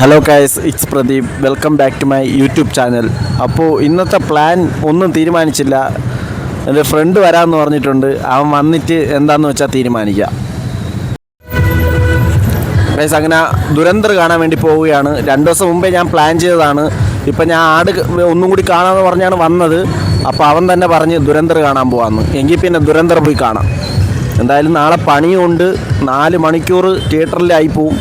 Hello guys, it's Pradeep. Welcome back to my YouTube channel. അപ്പോൾ ഇന്നത്തെ plan ഒന്നും തീരുമാനിച്ചില്ല. എൻ്റെ ഫ്രണ്ട് വരാമെന്ന് പറഞ്ഞിട്ടുണ്ട്. അവൻ വന്നിട്ട് എന്താണെന്ന് വെച്ചാൽ തീരുമാനിക്കാം. ഗൈസ്, അങ്ങനെ ദുരന്തർ കാണാൻ വേണ്ടി പോവുകയാണ്. 2 ദിവസം മുമ്പേ ഞാൻ പ്ലാൻ ചെയ്തതാണ്. ഇപ്പം ഞാൻ ആട് ഒന്നും കൂടി കാണാമെന്ന് പറഞ്ഞാണ് വന്നത്. അപ്പോൾ അവൻ തന്നെ പറഞ്ഞ് ദുരന്തർ കാണാൻ പോകാമെന്ന്. എങ്കിൽ പിന്നെ ദുരന്തർ പോയി കാണാം. എന്തായാലും നാളെ പണിയുണ്ട്. 4 മണിക്കൂർ തിയേറ്ററിലായി പോവും.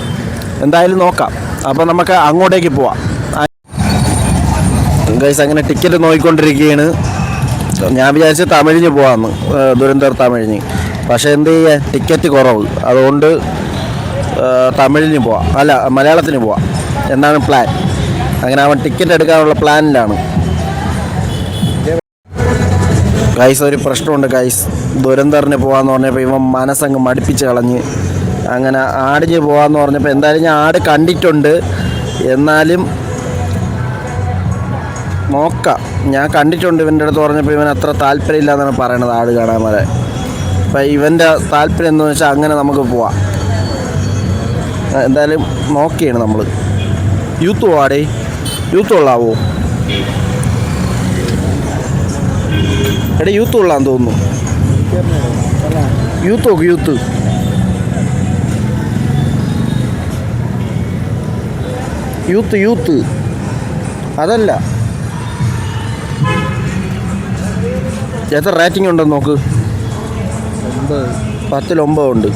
എന്തായാലും നോക്കാം. അപ്പോൾ നമുക്ക് അങ്ങോട്ടേക്ക് പോവാം. ഗൈസ്, അങ്ങനെ ടിക്കറ്റ് നോക്കിക്കൊണ്ടിരിക്കുകയാണ്. ഞാൻ വിചാരിച്ച് തമിഴിന് പോകാമെന്ന്, ദുരന്തർ തമിഴിന്. പക്ഷേ എന്ത് ചെയ്യാൻ, ടിക്കറ്റ് കുറവ്. അതുകൊണ്ട് തമിഴിന് പോവാം, അല്ല മലയാളത്തിന് പോവാം എന്നാണ് പ്ലാൻ. അങ്ങനെ അവൻ ടിക്കറ്റ് എടുക്കാനുള്ള പ്ലാനിലാണ്. ഗൈസ്, ഒരു പ്രശ്നമുണ്ട് ഗൈസ്. ദുരന്തറിന് പോകാമെന്ന് പറഞ്ഞപ്പോൾ ഇവൻ മനസ്സങ്ങ് മടുപ്പിച്ച് കളഞ്ഞ്. അങ്ങനെ ആടിന് പോകാമെന്ന് പറഞ്ഞപ്പോൾ എന്തായാലും ഞാൻ ആട് കണ്ടിട്ടുണ്ട്. എന്നാലും നോക്കാം. ഞാൻ കണ്ടിട്ടുണ്ട്. ഇവൻ്റെ അടുത്ത് പറഞ്ഞപ്പോൾ ഇവൻ അത്ര താല്പര്യമില്ല എന്നാണ് പറയണത് ആട് കാണാൻ വരെ. അപ്പം ഇവൻ്റെ താല്പര്യം എന്താണെന്ന് വെച്ചാൽ അങ്ങനെ നമുക്ക് പോവാം. എന്തായാലും നോക്കിയാണ് നമ്മൾ. യൂത്ത് പോവാടേ, യൂത്ത് കൊള്ളാവോ? എടേ, യൂത്ത് കൊള്ളാന്ന് തോന്നുന്നു. യൂത്ത് നോക്ക്, യൂത്ത്. യൂത്ത് യൂത്ത് അതല്ല. എത്ര റേറ്റിംഗ് ഉണ്ടെന്ന് നോക്ക്. 10ൽ 9 ഉണ്ട്.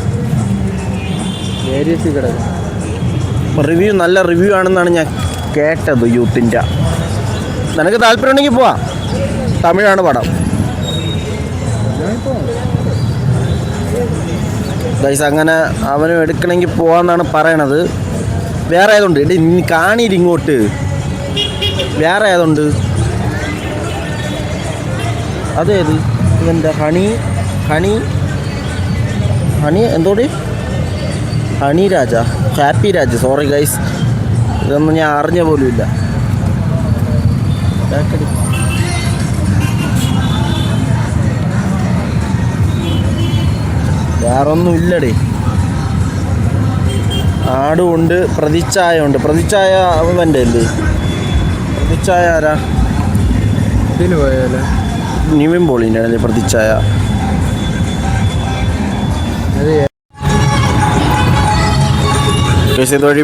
റിവ്യൂ നല്ല റിവ്യൂ ആണെന്നാണ് ഞാൻ കേട്ടത് യൂത്തിൻ്റെ. നിനക്ക് താല്പര്യം ഉണ്ടെങ്കിൽ പോവാം. തമിഴാണ് പടം. ഗൈസ്, അങ്ങനെ അവനും എടുക്കണമെങ്കിൽ പോവാന്നാണ് പറയണത്. വേറെ ഏതുണ്ട്? എടി നീ കാണിയിട്ട് ഇങ്ങോട്ട്. വേറെ ഏതുണ്ട്? അതേത്? ഇവൻ്റെ ഹണി ഹണി ഹണി എന്തോടി? ഹണി രാജ, ഹാപ്പി രാജ. സോറി ഗൈസ്, ഇതൊന്നും ഞാൻ അറിഞ്ഞ പോലുമില്ല. വേറൊന്നും ഇല്ലടേ. ആടുമുണ്ട്, പ്രതിച്ഛായ ഉണ്ട്. പ്രതിച്ഛായ അവൻ്റെ അല്ലേ? പ്രതിച്ഛായ ആരാ? ഇതിന് പോയാലേ നിവിൻ പോളിൻ്റെ അല്ലേ പ്രതിച്ഛായ? ഗൈസ്, ഇതുവഴി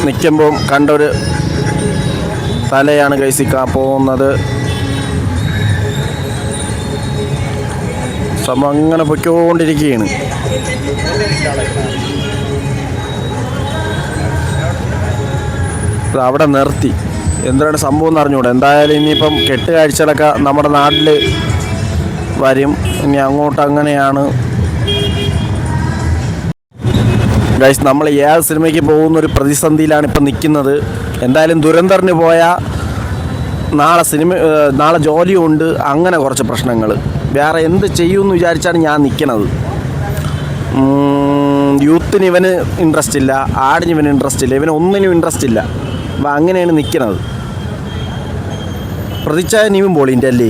നിൽക്കുമ്പം കണ്ടൊരു തലയാണ് ഗൈസിക്കാൻ പോകുന്നത്. സംഭവം അങ്ങനെ പൊയ്ക്കൊണ്ടിരിക്കുകയാണ്. അവിടെ നിർത്തി. എന്താണ് സംഭവം എന്ന് അറിഞ്ഞുകൂടെ. എന്തായാലും ഇനിയിപ്പം കെട്ടുകാഴ്ചകളൊക്കെ നമ്മുടെ നാട്ടിൽ വരും. ഇനി അങ്ങോട്ട് അങ്ങനെയാണ് ഗൈസ്. നമ്മൾ ഏത് സിനിമയ്ക്ക് പോകുന്നൊരു പ്രതിസന്ധിയിലാണ് ഇപ്പം നിൽക്കുന്നത്. എന്തായാലും ദുരന്തറിന് പോയാൽ നാളെ ജോലിയുണ്ട്. അങ്ങനെ കുറച്ച് പ്രശ്നങ്ങൾ. വേറെ എന്ത് ചെയ്യുമെന്ന് വിചാരിച്ചാണ് ഞാൻ നിൽക്കുന്നത്. യൂത്തിന് ഇവന് ഇൻട്രസ്റ്റ് ഇല്ല, ആടിന് ഇവന് ഇൻട്രസ്റ്റ് ഇല്ല, ഇവന് ഒന്നിനും ഇൻട്രസ്റ്റ് ഇല്ല. അപ്പം അങ്ങനെയാണ് നിൽക്കുന്നത്. പ്രതിച്ഛായ നീവും പോളിൻ്റെ അല്ലേ?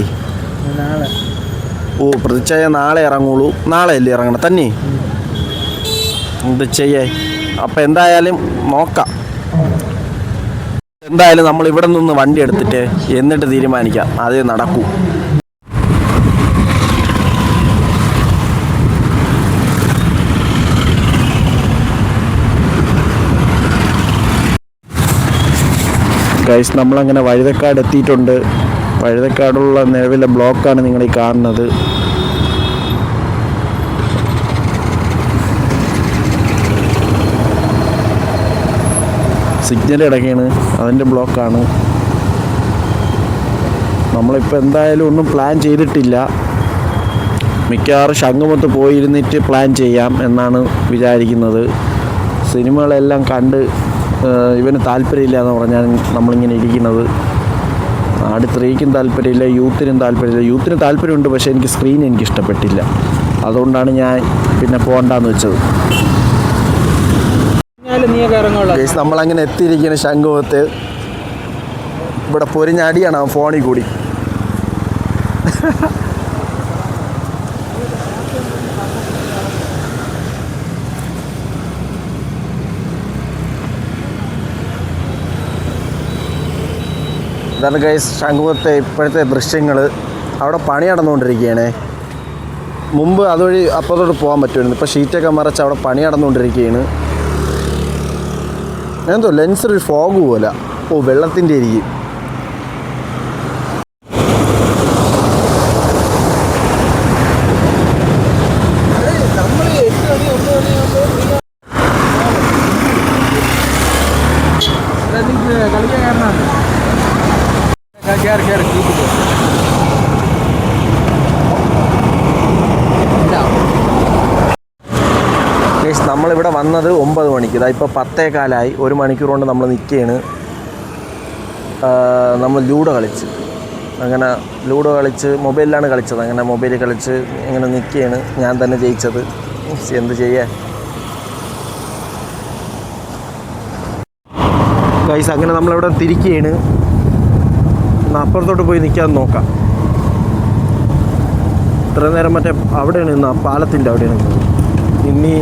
ഓ, പ്രതിച്ഛായ നാളെ ഇറങ്ങുള്ളൂ. നാളെ അല്ലേ ഇറങ്ങണം തന്നെ? എന്ത് ചെയ്യേ. അപ്പം എന്തായാലും നോക്കാം. എന്തായാലും നമ്മൾ ഇവിടെ നിന്ന് വണ്ടി എടുത്തിട്ട് എന്നിട്ട് തീരുമാനിക്കാം. അതേ നടക്കൂ. ഗൈസ്, നമ്മളങ്ങനെ വഴുതക്കാട് എത്തിയിട്ടുണ്ട്. വഴുതക്കാടുള്ള നിലവിലെ ബ്ലോക്കാണ് നിങ്ങൾ ഈ കാണുന്നത്. സിഗ്നൽ കിടക്കുകയാണ്, അതിൻ്റെ ബ്ലോക്കാണ്. നമ്മളിപ്പോൾ എന്തായാലും ഒന്നും പ്ലാൻ ചെയ്തിട്ടില്ല. മിക്കവാറും ശംഖുമുഖത്ത് പോയിരുന്നിട്ട് പ്ലാൻ ചെയ്യാം എന്നാണ് വിചാരിക്കുന്നത്. സിനിമകളെല്ലാം കണ്ട് ഇവന് താല്പര്യമില്ല എന്ന് പറഞ്ഞാൽ നമ്മളിങ്ങനെ ഇരിക്കുന്നത്. ആട് 3ക്കും താല്പര്യമില്ല, യൂത്തിനും താല്പര്യമില്ല. യൂത്തിന് താല്പര്യമുണ്ട്, പക്ഷേ എനിക്ക് സ്ക്രീൻ ഇഷ്ടപ്പെട്ടില്ല. അതുകൊണ്ടാണ് ഞാൻ പിന്നെ പോകണ്ടെന്ന് വെച്ചത്. നമ്മളങ്ങനെ എത്തിയിരിക്കുന്ന ശംഖുമുഖത്ത്. ഇവിടെ പൊരിഞ്ഞടിയാണ് അവൻ ഫോണിൽ കൂടി. ഇതാണ് ഗൈസ് ശംഖുമുഖത്തെ ഇപ്പോഴത്തെ ദൃശ്യങ്ങൾ. അവിടെ പണി നടന്നുകൊണ്ടിരിക്കുകയാണ്. മുമ്പ് അതുവഴി അപ്പുറത്തോട്ട് പോകാൻ പറ്റുമായിരുന്നു. ഇപ്പോൾ ഷീറ്റൊക്കെ മറച്ച് അവിടെ പണി നടന്നുകൊണ്ടിരിക്കുകയാണ്. എന്തോ ലെൻസിലൊരു ഫോഗ് പോലെ. ഓ, വെള്ളത്തിൻ്റെ ആയിരിക്കും. നമ്മളിവിടെ വന്നത് 9 മണിക്ക്. ഇതാ ഇപ്പോൾ 10:15. 1 മണിക്കൂർ കൊണ്ട് നമ്മൾ നിൽക്കുകയാണ്. നമ്മൾ ലൂഡോ കളിച്ച് മൊബൈലിലാണ് കളിച്ചത്. അങ്ങനെ മൊബൈലിൽ കളിച്ച് ഇങ്ങനെ നിൽക്കുകയാണ്. ഞാൻ തന്നെ ജയിച്ചത്. എന്ത് ചെയ്യാൻ ഗൈസ്. അങ്ങനെ നമ്മളിവിടെ തിരിക്കുകയാണ്. അപ്പുറത്തോട്ട് പോയി നിൽക്കാൻ നോക്കാം. ഇത്ര നേരം മറ്റേ അവിടെയാണ് നിന്ന്, ആ പാലത്തിൻ്റെ അവിടെയാണ് ഇനി.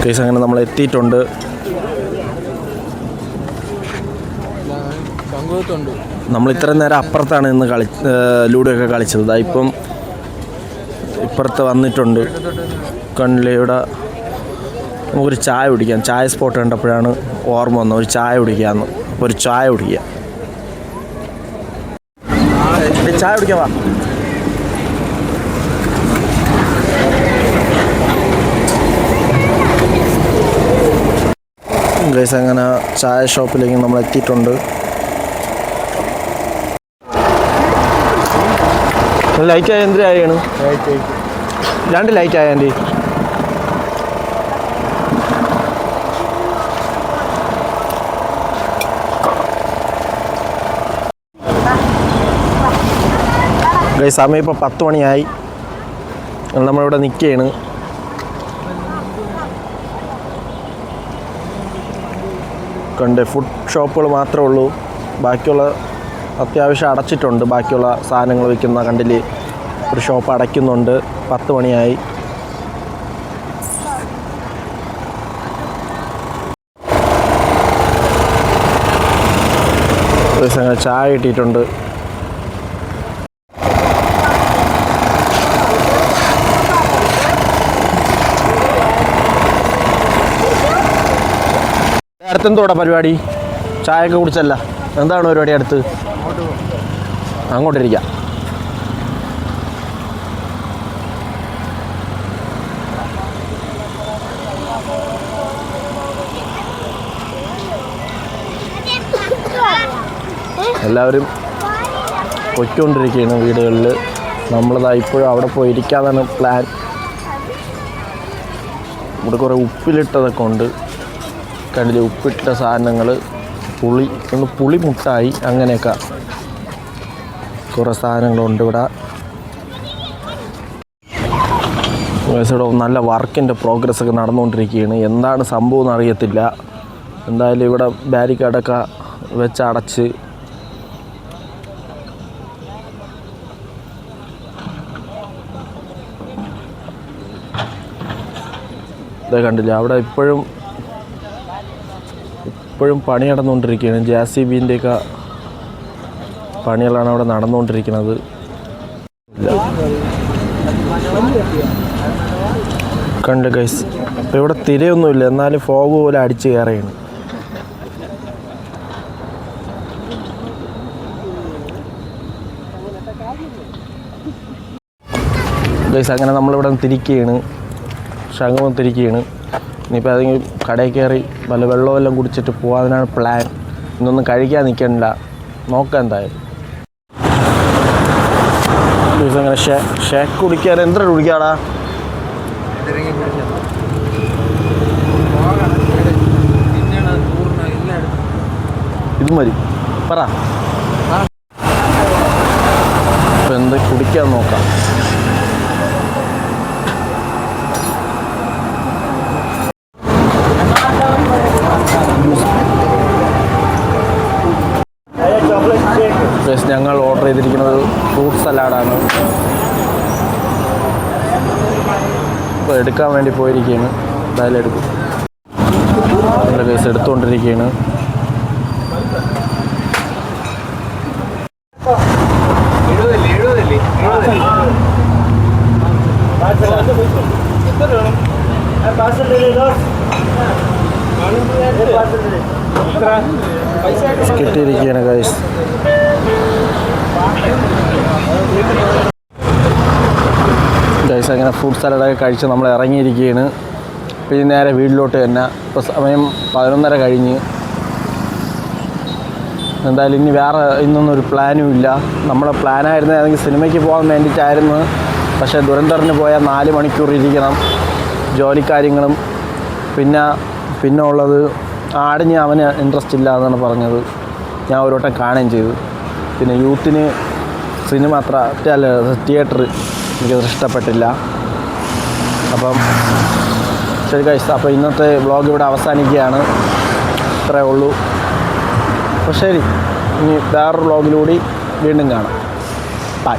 കേസ് അങ്ങനെ നമ്മൾ എത്തിയിട്ടുണ്ട്. നമ്മൾ ഇത്രയും നേരം അപ്പുറത്താണ് ഇന്ന് ലൂഡോ ഒക്കെ കളിച്ചത്. ഇപ്പം ഇപ്പുറത്ത് വന്നിട്ടുണ്ട്. കണ്ണിലെ ഇവിടെ നമുക്കൊരു ചായ കുടിക്കാം. ചായ സ്പോട്ട് കണ്ടപ്പോഴാണ് ഓർമ്മ വന്നത് ഒരു ചായ കുടിക്കാമെന്ന്. അപ്പോൾ ഒരു ചായ കുടിക്കാം. ചായ കുടിക്കാം വാ. ഗൈസ് അങ്ങനെ ചായ ഷോപ്പിലേക്ക് നമ്മൾ എത്തിയിട്ടുണ്ട്. ലൈറ്റ് ആയ എന്തിനായാണ്? 2 ലൈറ്റ് ആയ ആൻറ്റി. ഗൈസ് സമയം ഇപ്പോൾ 10 മണിയായി. നമ്മളിവിടെ നിൽക്കുകയാണ്. ഫുഡ് ഷോപ്പുകൾ മാത്രമേ ഉള്ളൂ. ബാക്കിയുള്ള അത്യാവശ്യം അടച്ചിട്ടുണ്ട്. ബാക്കിയുള്ള സാധനങ്ങൾ വിൽക്കുന്ന കണ്ടിൽ ഒരു ഷോപ്പ് അടയ്ക്കുന്നുണ്ട്. 10 മണിയായി. ചായ കിട്ടിയിട്ടുണ്ട്. അടുത്തെന്തോടാ പരിപാടി? ചായയൊക്കെ കുടിച്ചല്ല, എന്താണ് പരിപാടി? അടുത്ത് അങ്ങോട്ടിരിക്കാം. എല്ലാവരും പൊയ്ക്കൊണ്ടിരിക്കുകയാണ് വീടുകളിൽ. നമ്മളിതാ ഇപ്പോഴും അവിടെ പോയി ഇരിക്കാതാണ് പ്ലാൻ. ഇവിടെ കുറേ ഉപ്പിലിട്ടതൊക്കെ ഉണ്ട്. കണ്ടില്ലേ, ഉപ്പിട്ട സാധനങ്ങൾ, പുളി മുട്ടായി, അങ്ങനെയൊക്കെ കുറേ സാധനങ്ങളുണ്ട് ഇവിടെ. ഇവിടെ നല്ല വർക്കിൻ്റെ പ്രോഗ്രസ് ഒക്കെ നടന്നുകൊണ്ടിരിക്കുകയാണ്. എന്താണ് സംഭവം എന്ന് അറിയത്തില്ല. എന്തായാലും ഇവിടെ ബാരിക്കേഡൊക്കെ വെച്ച് അടച്ച് ഇത് കണ്ടില്ല. അവിടെ ഇപ്പോഴും പണി നടന്നുകൊണ്ടിരിക്കുകയാണ്. JCBൻ്റെയൊക്കെ പണികളാണ് അവിടെ നടന്നുകൊണ്ടിരിക്കുന്നത്. കണ്ട് ഗൈസ്, ഇപ്പോൾ ഇവിടെ തിരയൊന്നുമില്ല, എന്നാലും ഫോഗ് പോലെ അടിച്ച് കയറുകയാണ്. ഗൈസ് അങ്ങനെ നമ്മളിവിടെ തിരിക്കുകയാണ്, ശംഖുമുഖം തിരിക്കുകയാണ്. ഇനിയിപ്പോൾ അതെങ്കിലും കടയിൽ കയറി വല്ല വെള്ളമെല്ലാം കുടിച്ചിട്ട് പോകാനാണ് പ്ലാൻ. ഇന്നൊന്നും കഴിക്കാൻ നിൽക്കണ്ട, നോക്കാം എന്തായാലും. അങ്ങനെ ഷേക്ക് കുടിക്കാൻ എന്തിനാ കുടിക്കാടാ? ഇത് മതി പറ. ഇപ്പം എന്താ കുടിക്കാൻ നോക്കാം. ഫ്രൂട്ട് സലാഡാണ്. ഇപ്പോൾ എടുക്കാൻ വേണ്ടി പോയിരിക്കുകയാണ്. എന്തായാലും എടുക്കും. നല്ല കേസ് എടുത്തുകൊണ്ടിരിക്കുകയാണ്. കിട്ടിയിരിക്കുകയാണ് ഗൈസ്. ഗൈസ് അങ്ങനെ ഫ്രൂട്ട് സലാഡൊക്കെ കഴിച്ച് നമ്മൾ ഇറങ്ങിയിരിക്കുകയാണ്. പിന്നെ നേരെ വീട്ടിലോട്ട് തന്നെ. ഇപ്പോൾ സമയം 11:30 കഴിഞ്ഞ്. എന്തായാലും ഇനി വേറെ ഇന്നൊന്നും ഒരു പ്ലാനും ഇല്ല. നമ്മളെ പ്ലാനായിരുന്നു ഏതെങ്കിലും സിനിമയ്ക്ക് പോകാൻ വേണ്ടിയിട്ടായിരുന്നു. പക്ഷേ ദുരന്തറിന് പോയാൽ 4 മണിക്കൂർ ഇരിക്കണം, ജോലിക്കാര്യങ്ങളും. പിന്നെ ഉള്ളത് ആടിന് അവന് ഇൻട്രസ്റ്റ് ഇല്ല എന്നാണ് പറഞ്ഞത്. ഞാൻ ഒരു വട്ടം കാണുകയും ചെയ്തു. പിന്നെ യൂത്തിന് സിനിമ തിയേറ്റർ എനിക്കത് ഇഷ്ടപ്പെട്ടില്ല. അപ്പം ശരി ഗൈസ്, അപ്പോൾ ഇന്നത്തെ വ്ളോഗ് ഇവിടെ അവസാനിക്കുകയാണ്. ഇത്രയേ ഉള്ളൂ. അപ്പോൾ ശരി, ഇനി വേറൊരു വ്ളോഗിലൂടെ വീണ്ടും കാണാം. ബൈ.